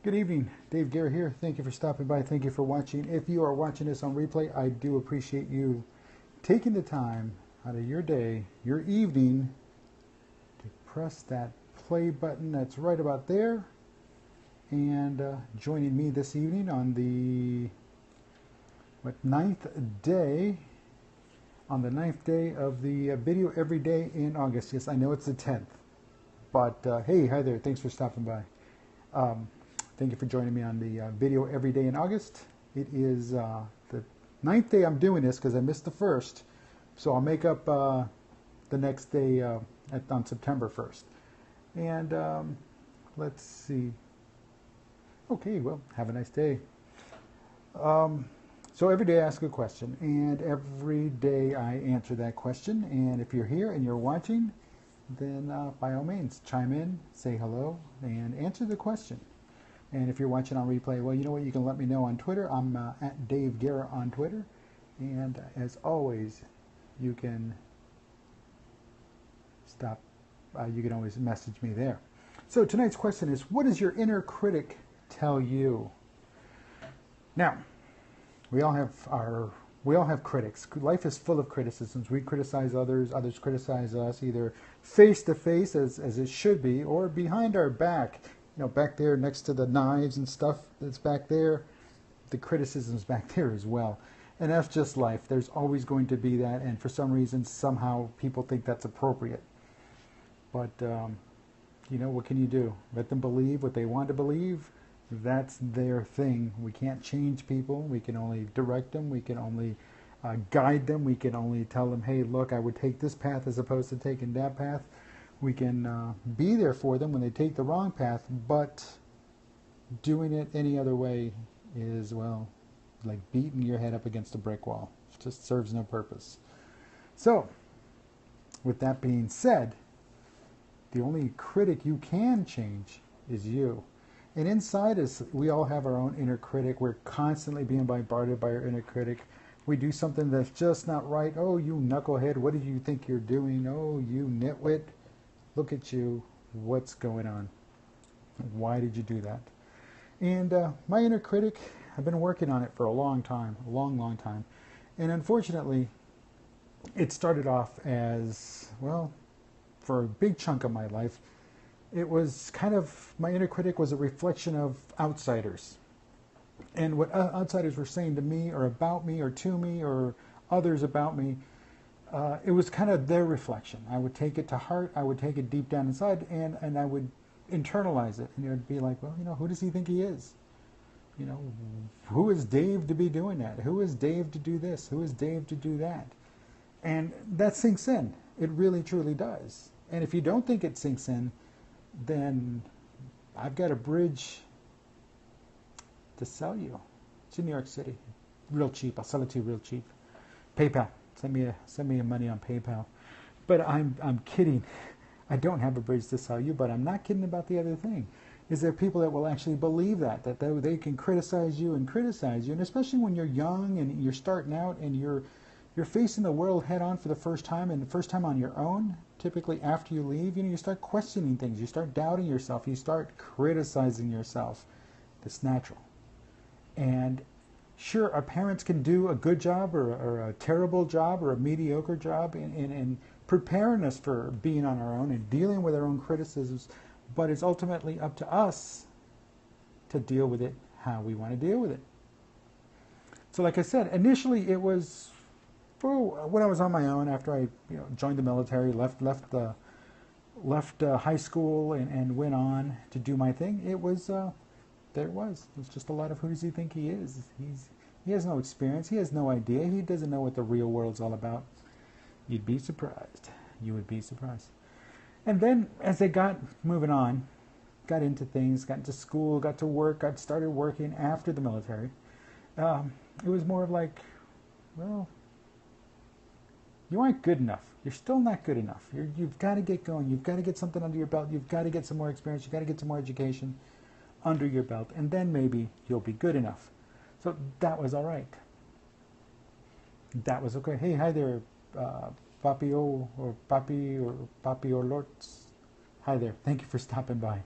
Good evening, Dave Garrett here. Thank you for stopping by. Thank you for watching. If you are watching this on replay, I do appreciate you taking the time out of your day, your evening, to press that play button that's right about there and joining me this evening on the ninth day, on the ninth day of the video every day in August. Yes, I know it's the 10th, but hey, hi there. Thanks for stopping by. Thank you for joining me on the video every day in August. It is the ninth day I'm doing this because I missed the first, so I'll make up the next day on September 1st. And let's see. Okay, well, have a nice day. So every day I ask a question, and every day I answer that question. And if you're here and you're watching, then by all means, chime in, say hello, and answer the question. And if you're watching on replay, well, you know what? You can let me know on Twitter. I'm at Dave Garrett on Twitter. And as always, you can you can always message me there. So tonight's question is, what does your inner critic tell you? Now, we all have critics. Life is full of criticisms. We criticize others, others criticize us, either face to face as it should be, or behind our back. You know, back there next to the knives and stuff that's back there, the criticism's back there as well. And that's just life. There's always going to be that, and for some reason, somehow people think that's appropriate. But, you know, what can you do? Let them believe what they want to believe. That's their thing. We can't change people. We can only direct them. We can only guide them. We can only tell them, hey, look, I would take this path as opposed to taking that path. We can be there for them when they take the wrong path, but doing it any other way is, well, like beating your head up against a brick wall. It just serves no purpose. So, with that being said, the only critic you can change is you. And inside us, we all have our own inner critic. We're constantly being bombarded by our inner critic. We do something that's just not right. Oh, you knucklehead, what do you think you're doing? Oh, you nitwit. Look at you. What's going on? Why did you do that? And my inner critic, I've been working on it for a long time, a long, long time. And unfortunately, it started off as, well, for a big chunk of my life, it was kind of, my inner critic was a reflection of outsiders. And what outsiders were saying to me or about me or to me or others about me, it was kind of their reflection. I would take it to heart, I would take it deep down inside, and I would internalize it. And it would be like, well, you know, who does he think he is? You know, who is Dave to be doing that? Who is Dave to do this? Who is Dave to do that? And that sinks in. It really, truly does. And if you don't think it sinks in, then I've got a bridge to sell you. It's in New York City. Real cheap. I'll sell it to you real cheap. PayPal. Send me money on PayPal. But I'm kidding. I don't have a bridge to sell you, but I'm not kidding about the other thing. Is there people that will actually believe that they can criticize you, and especially when you're young and you're starting out and you're facing the world head on for the first time, and the first time on your own, typically after you leave, you know, you start questioning things, you start doubting yourself, you start criticizing yourself. That's natural. And sure, our parents can do a good job or a terrible job or a mediocre job in preparing us for being on our own and dealing with our own criticisms, but it's ultimately up to us to deal with it how we want to deal with it. So like I said, initially it was when I was on my own after I joined the military, left high school and went on to do my thing. It was there it was. It was just a lot of, who does he think he is? He has no experience. He has no idea. He doesn't know what the real world's all about. You'd be surprised. You would be surprised. And then as I got moving on, got into things, got into school, got to work, started working after the military, it was more of like, well, you aren't good enough. You're still not good enough. You've got to get going. You've got to get something under your belt. You've got to get some more experience. You've got to get some more education under your belt. And then maybe you'll be good enough. So that was all right. That was okay. Hey, hi there, Papio or Papi or Papi or Lortz. Hi there. Thank you for stopping by.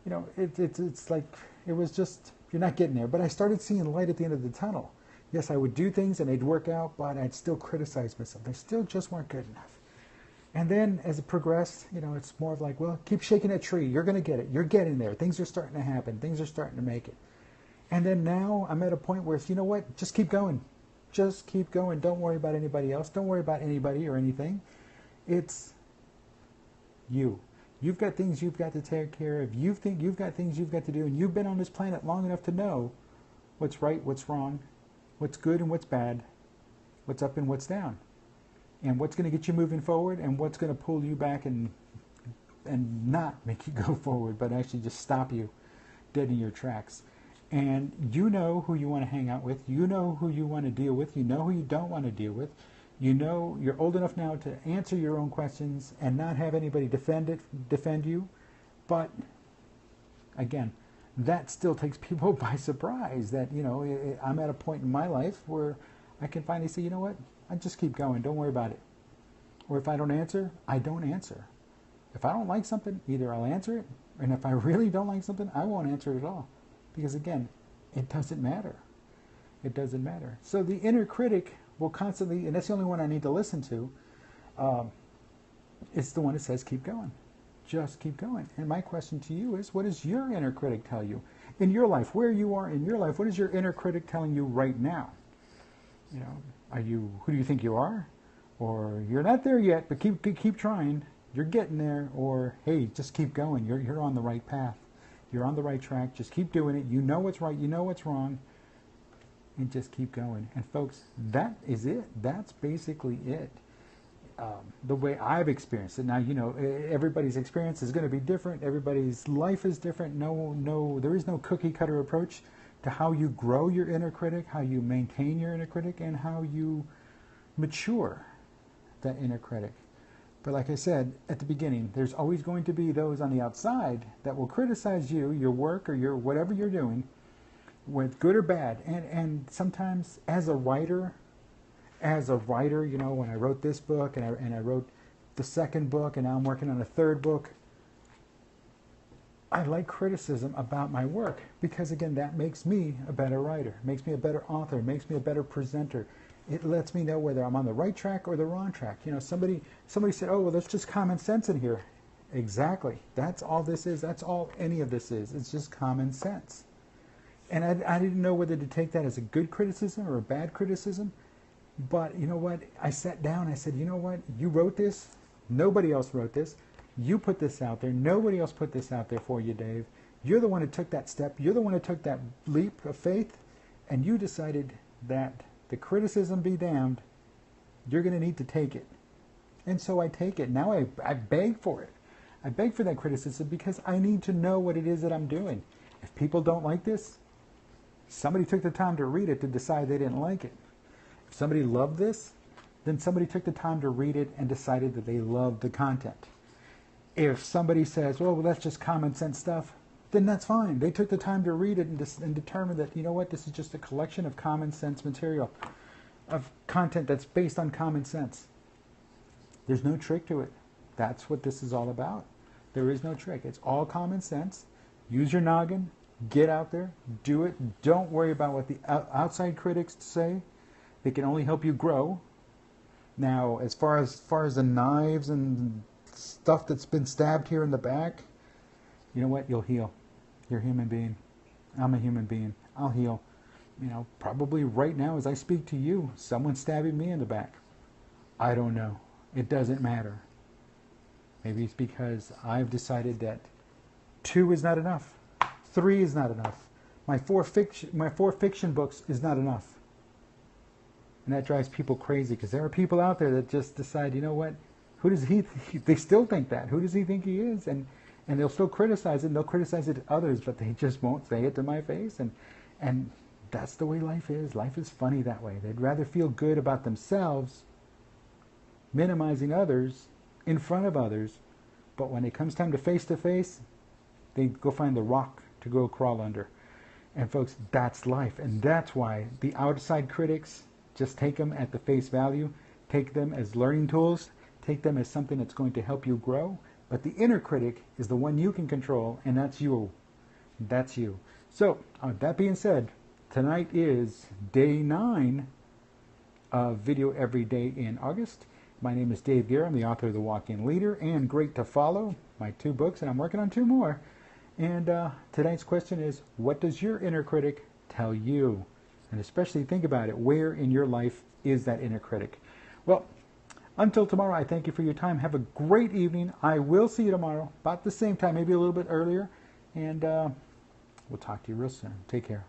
it's like it was just, you're not getting there. But I started seeing light at the end of the tunnel. Yes, I would do things and they'd work out, but I'd still criticize myself. They still just weren't good enough. And then as it progressed, it's more of like, well, keep shaking that tree. You're going to get it. You're getting there. Things are starting to happen. Things are starting to make it. And then now I'm at a point where, you know what? Just keep going. Just keep going. Don't worry about anybody else. Don't worry about anybody or anything. It's you. You've got things you've got to take care of. You think you've got things you've got to do, and you've been on this planet long enough to know what's right, what's wrong, what's good and what's bad, what's up and what's down, and what's going to get you moving forward and what's going to pull you back and not make you go forward, but actually just stop you dead in your tracks. And you know who you want to hang out with. You know who you want to deal with. You know who you don't want to deal with. You know you're old enough now to answer your own questions and not have anybody defend you. But again, that still takes people by surprise. That, I'm at a point in my life where I can finally say, you know what, I just keep going. Don't worry about it. Or if I don't answer, I don't answer. If I don't like something, either I'll answer it, and if I really don't like something, I won't answer it at all. Because again, it doesn't matter. It doesn't matter. So the inner critic will constantly, and that's the only one I need to listen to, it's the one that says keep going. Just keep going. And my question to you is, what does your inner critic tell you? In your life, where you are in your life, what is your inner critic telling you right now? Who do you think you are? Or you're not there yet, but keep trying. You're getting there. Or, hey, just keep going. You're on the right path. You're on the right track. Just keep doing it. You know what's right. You know what's wrong. And just keep going. And folks, that is it. That's basically it. The way I've experienced it. Now, everybody's experience is going to be different. Everybody's life is different. There is no cookie cutter approach to how you grow your inner critic, how you maintain your inner critic, and how you mature that inner critic. But like I said at the beginning, there's always going to be those on the outside that will criticize you, your work, or your whatever you're doing, with good or bad. And sometimes as a writer, when I wrote this book and I wrote the second book and now I'm working on a third book, I like criticism about my work because, again, that makes me a better writer, makes me a better author, makes me a better presenter. It lets me know whether I'm on the right track or the wrong track. Somebody said, oh, well, there's just common sense in here. Exactly. That's all this is. That's all any of this is. It's just common sense. And I didn't know whether to take that as a good criticism or a bad criticism. But you know what? I sat down. I said, you know what? You wrote this. Nobody else wrote this. You put this out there. Nobody else put this out there for you, Dave. You're the one who took that step. You're the one who took that leap of faith. And you decided that the criticism be damned, you're going to need to take it. And so I take it. Now I beg for it. I beg for that criticism because I need to know what it is that I'm doing. If people don't like this, somebody took the time to read it to decide they didn't like it. If somebody loved this, then somebody took the time to read it and decided that they loved the content. If somebody says, well, that's just common sense stuff, then that's fine. They took the time to read it and determine that, you know what, this is just a collection of common sense material, of content that's based on common sense. There's no trick to it. That's what this is all about. There is no trick. It's all common sense. Use your noggin. Get out there. Do it. Don't worry about what the outside critics say. They can only help you grow. Now, as far as the knives and stuff that's been stabbed here in the back, you know what? You'll heal. You're a human being. I'm a human being. I'll heal. Probably right now as I speak to you, someone's stabbing me in the back. I don't know. It doesn't matter. Maybe it's because I've decided that 2 is not enough. 3 is not enough. My four fiction books is not enough. And that drives people crazy because there are people out there that just decide, you know what? Who does he? They still think that. Who does he think he is? And they'll still criticize it. And they'll criticize it to others, but they just won't say it to my face. And that's the way life is. Life is funny that way. They'd rather feel good about themselves, minimizing others in front of others. But when it comes time to face, they go find the rock to go crawl under. And folks, that's life. And that's why the outside critics, just take them at the face value. Take them as learning tools. Take them as something that's going to help you grow. But the inner critic is the one you can control, and that's you. That's you. So, that being said, tonight is day 9 of Video Every Day in August. My name is Dave Gear. I'm the author of The Walk-In Leader and Great to Follow, my 2 books, and I'm working on 2 more. And tonight's question is, what does your inner critic tell you? And especially think about it, where in your life is that inner critic? Well, until tomorrow, I thank you for your time. Have a great evening. I will see you tomorrow, about the same time, maybe a little bit earlier. And we'll talk to you real soon. Take care.